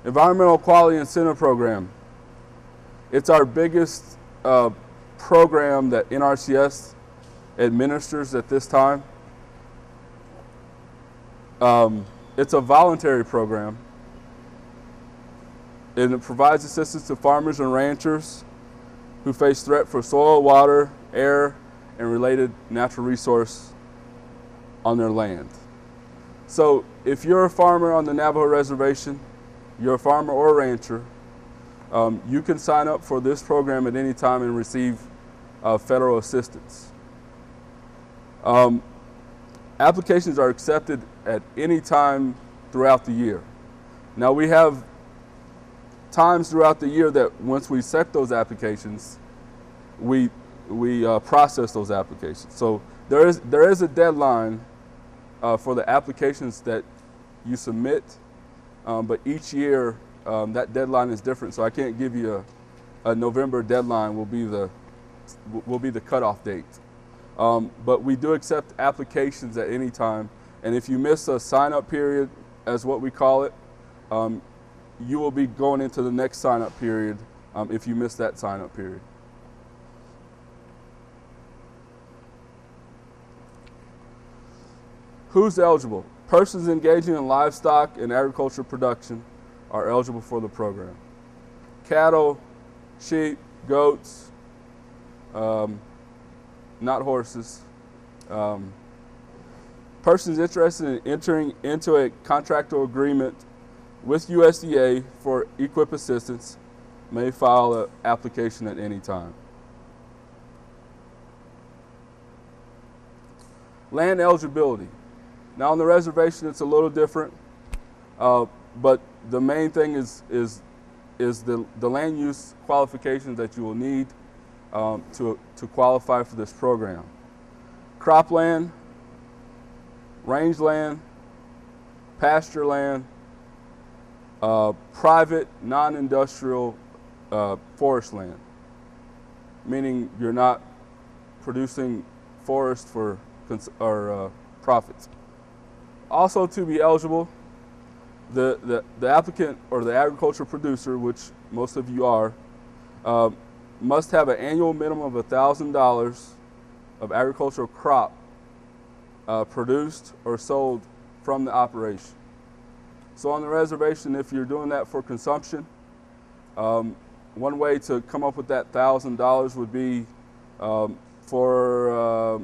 Environmental Quality Incentive Program. It's our biggest program that NRCS administers at this time. It's a voluntary program, and it provides assistance to farmers and ranchers who face threat for soil, water, air, and related natural resource on their land. So if you're a farmer on the Navajo Reservation, you're a farmer or a rancher, you can sign up for this program at any time and receive federal assistance. Applications are accepted at any time throughout the year. Now we have times throughout the year that once we set those applications, we process those applications. So there is a deadline for the applications that you submit, but each year that deadline is different. So I can't give you a November deadline will be the cutoff date. But we do accept applications at any time, and if you miss a sign-up period, as what we call it, you will be going into the next sign-up period if you miss that sign-up period. Who's eligible? Persons engaging in livestock and agricultural production are eligible for the program. Cattle, sheep, goats, not horses. Persons interested in entering into a contractual agreement with USDA for EQIP assistance may file an application at any time. Land eligibility. Now on the reservation it's a little different, but the main thing is the land use qualifications that you will need to qualify for this program. Cropland, rangeland, pasture land, private non-industrial forest land, meaning you're not producing forest for profits. Also to be eligible, the applicant or the agricultural producer, which most of you are, must have an annual minimum of $1,000 of agricultural crop produced or sold from the operation. So on the reservation, if you're doing that for consumption, one way to come up with that $1,000 would be for,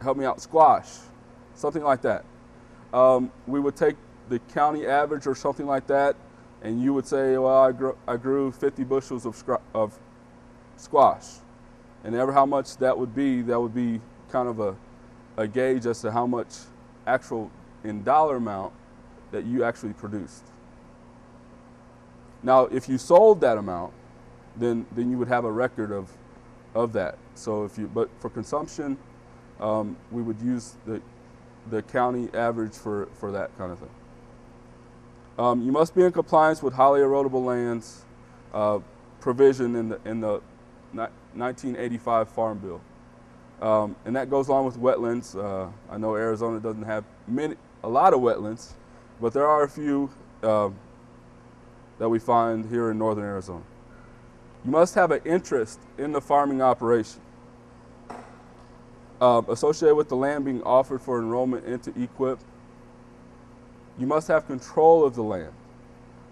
help me out, squash, something like that. We would take the county average or something like that, and you would say, well, I grew 50 bushels of squash. And ever how much that would be kind of a gauge as to how much actual in dollar amount that you actually produced. Now, if you sold that amount, then you would have a record of that. So but for consumption, we would use the county average for that kind of thing. You must be in compliance with highly erodible lands provision in the 1985 Farm Bill. And that goes along with wetlands. I know Arizona doesn't have a lot of wetlands, but there are a few that we find here in northern Arizona. You must have an interest in the farming operation associated with the land being offered for enrollment into EQIP. You must have control of the land.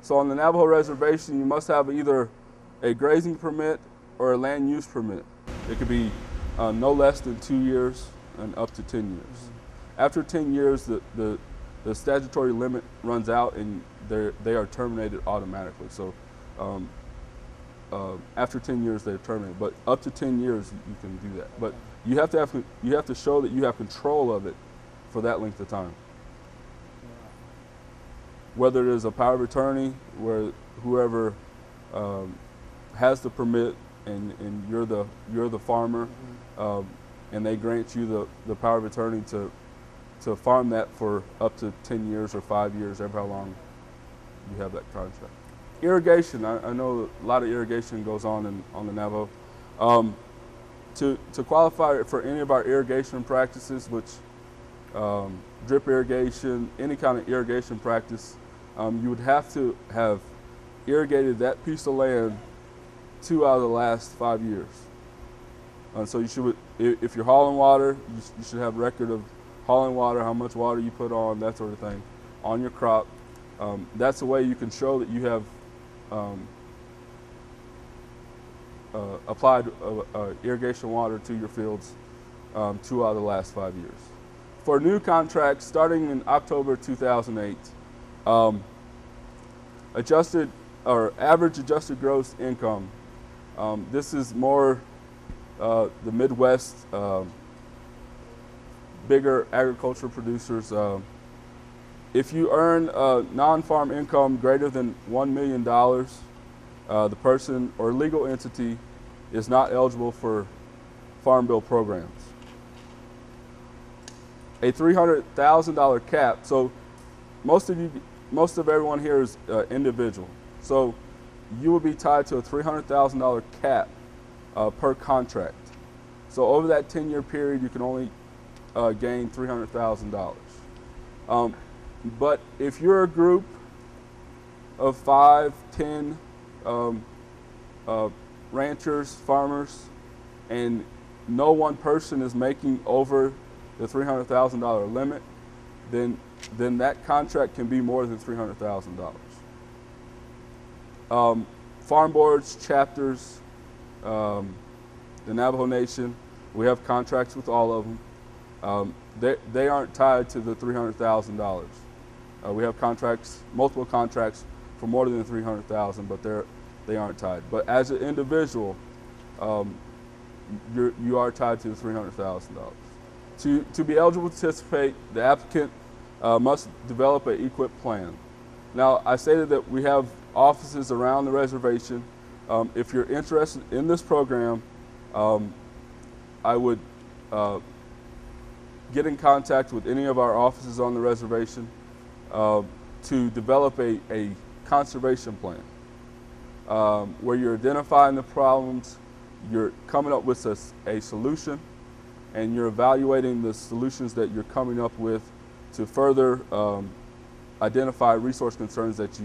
So on the Navajo Reservation, you must have either a grazing permit or a land use permit. It could be no less than 2 years and up to 10 years. After 10 years, the statutory limit runs out and they are terminated automatically. So after 10 years, they're terminated. But up to 10 years, you can do that. But you have to show that you have control of it for that length of time. Whether it is a power of attorney, where whoever has the permit and you're the farmer, and they grant you the power of attorney to farm that for up to 10 years or 5 years, ever how long you have that contract. Irrigation, I know a lot of irrigation goes on the Navajo. To qualify for any of our irrigation practices, which drip irrigation, any kind of irrigation practice, you would have to have irrigated that piece of land 2 out of the last 5 years. So you should, if you're hauling water, you should have record of hauling water, how much water you put on, that sort of thing, on your crop. That's a way you can show that you have applied irrigation water to your fields 2 out of the last 5 years. For new contracts starting in October 2008, average adjusted gross income. This is more the Midwest, bigger agriculture producers. If you earn non-farm income greater than $1 million, the person or legal entity is not eligible for Farm Bill programs. A $300,000 cap. So most of everyone here is individual. So you will be tied to a $300,000 cap per contract. So over that 10-year period, you can only gain $300,000. But if you're a group of 5, 10 ranchers, farmers, and no one person is making over the $300,000 limit, then that contract can be more than $300,000. Farm boards, chapters, the Navajo Nation, we have contracts with all of them. They aren't tied to the $300,000. We have contracts, multiple contracts for more than $300,000, but they aren't tied. But as an individual, you are tied to the $300,000. To be eligible to participate, the applicant must develop an EQIP plan. Now, I stated that we have offices around the reservation. If you're interested in this program, I would get in contact with any of our offices on the reservation to develop a conservation plan where you're identifying the problems, you're coming up with a solution, and you're evaluating the solutions that you're coming up with to further identify resource concerns that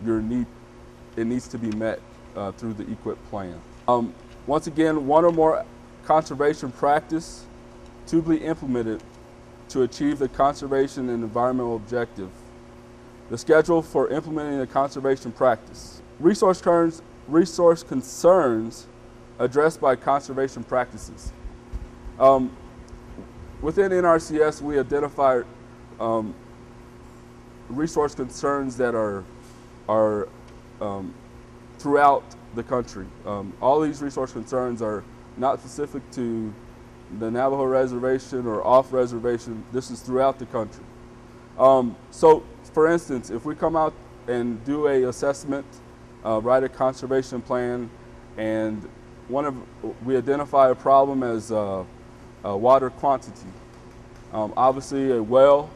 it needs to be met through the EQIP plan. Once again, one or more conservation practice to be implemented to achieve the conservation and environmental objective. The schedule for implementing the conservation practice. Resource concerns addressed by conservation practices. Within NRCS, we identify resource concerns that are throughout the country. All these resource concerns are not specific to the Navajo Reservation or off reservation. This is throughout the country. So, for instance, if we come out and do an assessment, write a conservation plan, and we identify a problem as water quantity. Obviously, a well,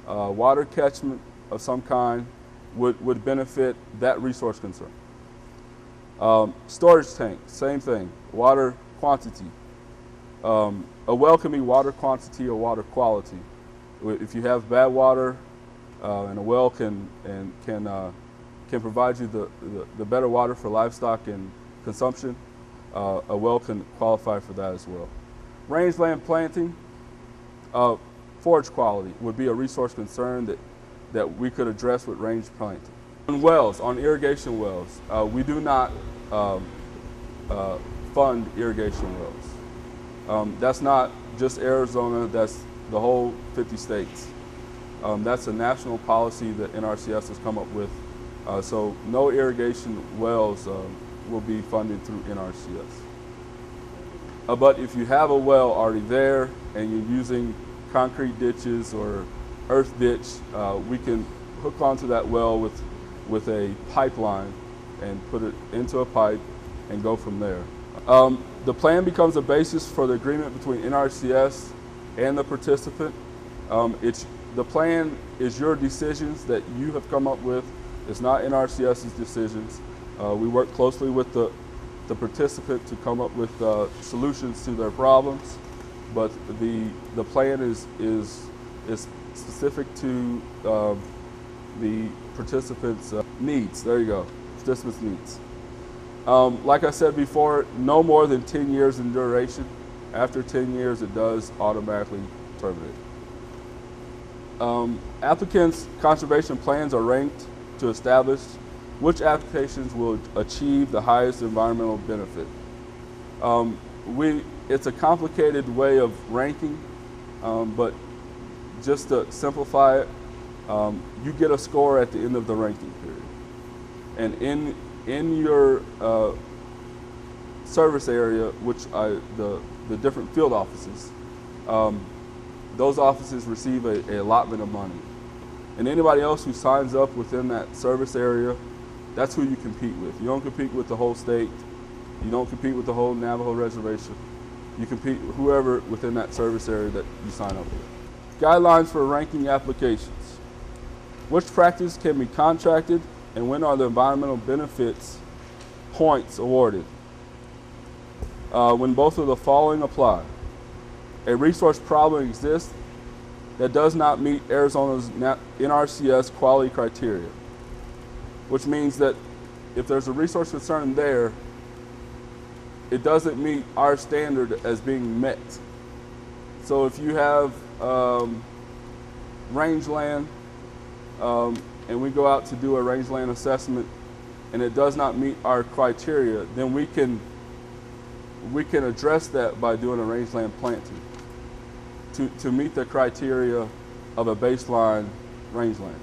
water catchment of some kind would benefit that resource concern. Storage tank, same thing, water quantity. A well can be water quantity or water quality. If you have bad water, and a well can provide you the better water for livestock and consumption, a well can qualify for that as well. Rangeland planting, forage quality would be a resource concern that we could address with range planting. On wells, on irrigation wells, we do not fund irrigation wells. That's not just Arizona, that's the whole 50 states. That's a national policy that NRCS has come up with. So no irrigation wells will be funded through NRCS. But if you have a well already there and you're using concrete ditches or earth ditch, we can hook onto that well with a pipeline and put it into a pipe and go from there. The plan becomes a basis for the agreement between NRCS and the participant. The plan is your decisions that you have come up with. It's not NRCS's decisions. We work closely with the participant to come up with solutions to their problems, but the plan is specific to the participants' needs. There you go, participants' needs. Like I said before, no more than 10 years in duration. After 10 years, it does automatically terminate. Applicants' conservation plans are ranked to establish which applications will achieve the highest environmental benefit. It's a complicated way of ranking, but just to simplify it, you get a score at the end of the ranking period. And in your service area, which the different field offices, those offices receive a allotment of money. And anybody else who signs up within that service area, that's who you compete with. You don't compete with the whole state. You don't compete with the whole Navajo reservation. You compete with whoever within that service area that you sign up with. Guidelines for ranking applications. Which practice can be contracted and when are the environmental benefits points awarded? When both of the following apply. A resource problem exists that does not meet Arizona's NRCS quality criteria, which means that if there's a resource concern there, it doesn't meet our standard as being met. So if you have rangeland and we go out to do a rangeland assessment and it does not meet our criteria, then we can address that by doing a rangeland planting to meet the criteria of a baseline rangeland.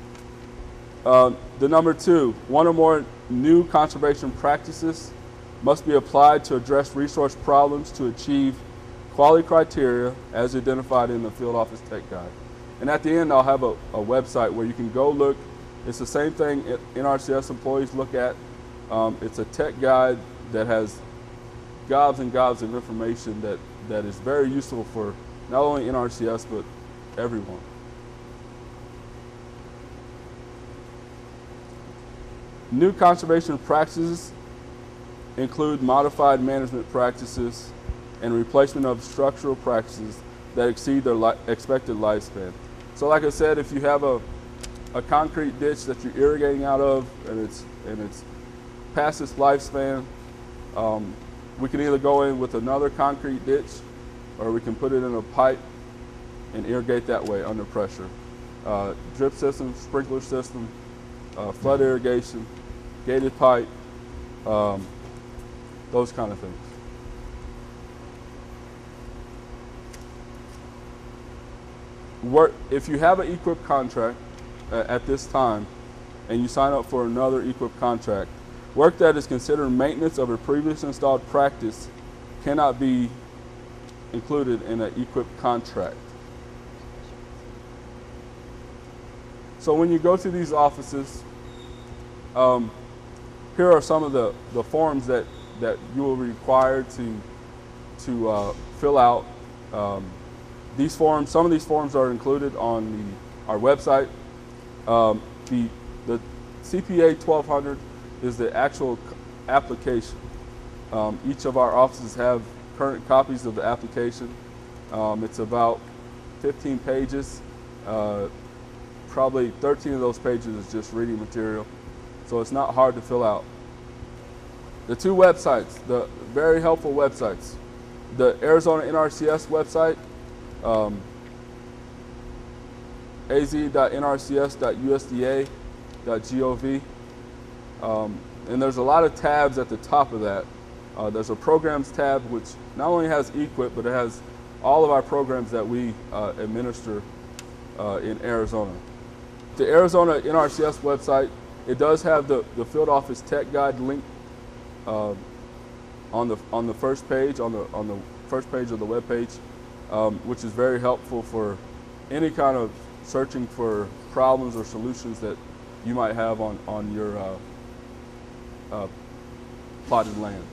The number 2, one or more new conservation practices must be applied to address resource problems to achieve quality criteria as identified in the Field Office Tech Guide. And at the end, I'll have a website where you can go look. It's the same thing NRCS employees look at. It's a tech guide that has gobs and gobs of information that is very useful for not only NRCS, but everyone. New conservation practices include modified management practices and replacement of structural practices that exceed their expected lifespan. So like I said, if you have a concrete ditch that you're irrigating out of and it's past its lifespan, we can either go in with another concrete ditch or we can put it in a pipe and irrigate that way under pressure. Drip system, sprinkler system, flood irrigation, gated pipe, those kind of things. If you have an EQIP contract at this time and you sign up for another EQIP contract, work that is considered maintenance of a previously installed practice cannot be included in an EQIP contract. So when you go to these offices, here are some of the forms that you will be required to fill out. These forms, some of these forms are included on our website. The CPA 1200 is the actual application. Each of our offices have current copies of the application. It's about 15 pages. Probably 13 of those pages is just reading material, so it's not hard to fill out. The 2 websites, the very helpful websites, the Arizona NRCS website, az.nrcs.usda.gov, and there's a lot of tabs at the top of that. There's a programs tab which not only has EQIP, but it has all of our programs that we administer in Arizona. The Arizona NRCS website, it does have the Field Office Tech Guide link on the first page, on the first page of the web page, which is very helpful for any kind of searching for problems or solutions that you might have on your plotted land.